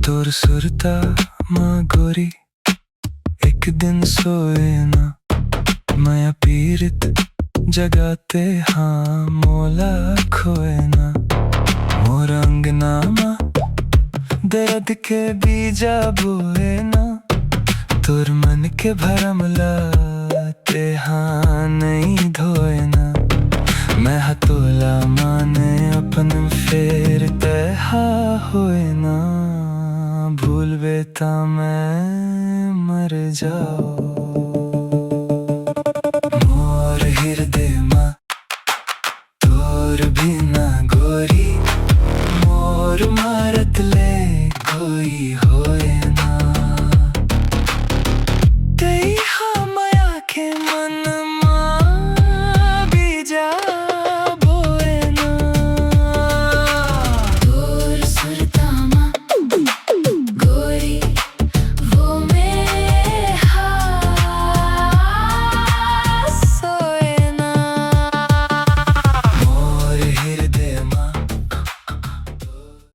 तोर सुरता माँ गोरी एक दिन सोए ना माया पीरित जगाते हाँ मोला खोए ना मोर अंगना माँ दर्द के बीजा बोए ना तोर मन के भरम लाते हाँ नहीं धोए ना मैं हतोला माने अपन फेर तहा होए ना भूल बेता मैं मर जाओ मोर हृदय माँ तोर बिना गोरी मोर मारत ले कोई